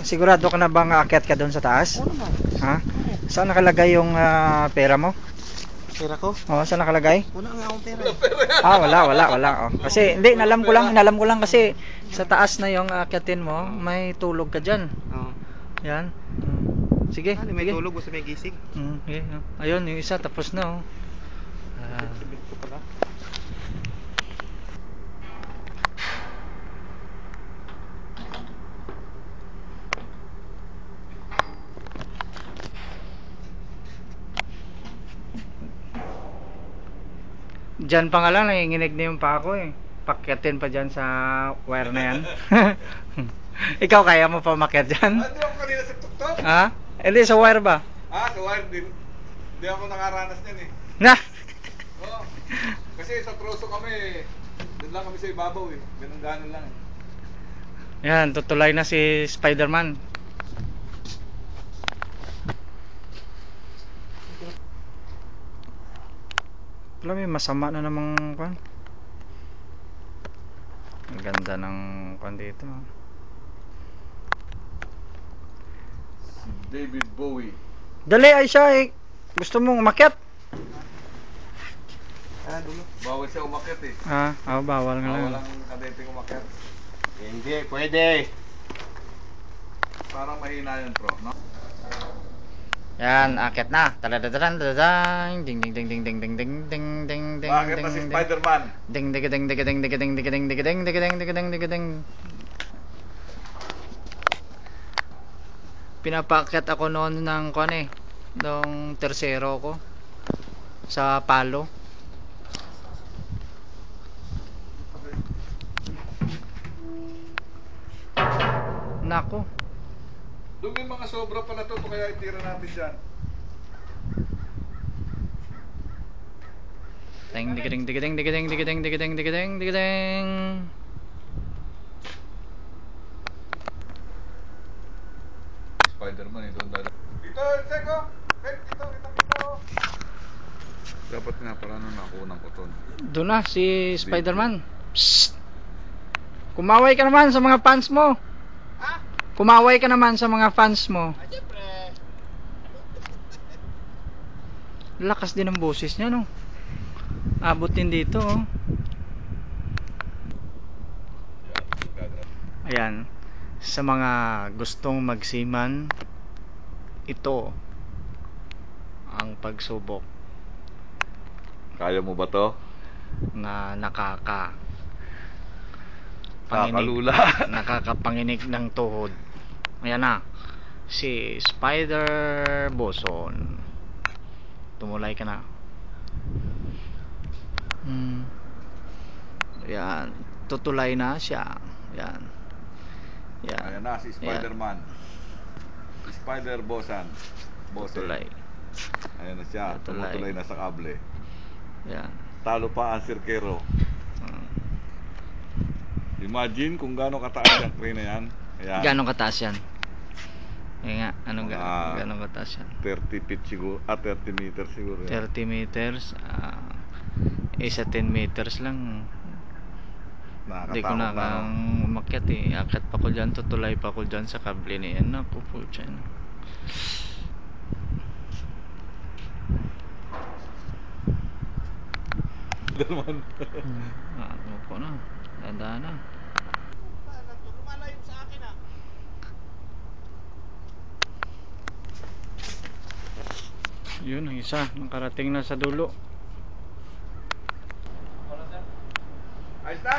Sigurado ka na bang aakyat ka doon sa taas? Oo naman. Ha? Saan nakalagay yung pera mo? Pera ko? Oh, saan nakalagay? Wala nga akong pera. Wala. Oh. Kasi hindi, inalam ko lang kasi sa taas na yung aakyatin mo, may tulog ka diyan. Oo. Yan. Sige, May sige. tulog, gusto may gising. Okay. Ayun, yung isa tapos na oh. Bit ko pala. Diyan pa nga lang, nanginginig na yung pa ako eh. Pakyatin pa dyan sa wire na yan. Ikaw, kaya mo pa makyat dyan? Hindi ako kanina sa tuktok. Ha? Hindi, sa wire ba? Sa wire din. Hindi ako nakaranas niyan eh. Na! Oo. Kasi sa troso kami, doon lang kami sa ibabaw eh. Ganun-ganun lang eh. Yan, tutulay na si Spider-Man. Alam mo, masama na namang kwan. Ang ganda ng kwan dito. Si David Bowie. Dali ay siya eh. Gusto mong umakyat? Dulo. Bawal siya umakyat eh. Bawal nga Bawal lang. ang kadeteng umakyat. Hindi, pwede. Parang mahina yun bro, no? Yan, akyat na. Tadadadadang, dadadang. Ding ding ding ding ding ding ding ding ding ding. Bakit na si Spider-Man? Ding ding ding ding ding ding ding ding ding ding ding ding ding ding. Pinapaakyat ako noon ng kuan eh, nung tersero ko sa palo. Nako. Doon may mga sobra pala to, kaya itira natin dyan. Ding ding ding ding ding ding ding ding ding ding ding ding. Spider-Man eh, doon dali. Dito, Seko! Dito. Dapat nga para ano nakunan ko to. Doon na si Spider-Man. Psst. Kumaway ka naman sa mga fans mo. Ha? Kumaway ka naman sa mga fans mo. Siyempre. Lakas din ang boses niya, no? Abot din dito, oh. Ayan. Sa mga gustong magsiman, ito ang pagsubok Kaya mo ba to? na Kakalula. nakakapanginig ng tuhod. Ayan na. Si Spider Boson. Tumulay ka na. Ayan. Tutulay na siya. Ayan. Ayan na si Spider-Man. Si Spider Bosan. Tutulay. Ayan na siya. Tutulay. Tumutulay na sa kable. Ayan. Talo pa ang sirkero. Imagine kung gaano kataas yung crane na yan. Ayan. Gano'ng kataas yan? Ayan nga. Anong Mga gano'ng kataas yan? 30 feet siguro. 30 meters siguro. 30 meters. Isa 10 meters lang. Hindi ko na kang umakyat eh. Akyat pa ko dyan. Tutulay pa ko dyan sa kable na yan. Naku po dyan. Naman. Ano po na. Tanda na. Lumalayo sa akin ah. Yun ang isa. Nakarating na sa dulo. Ayos na?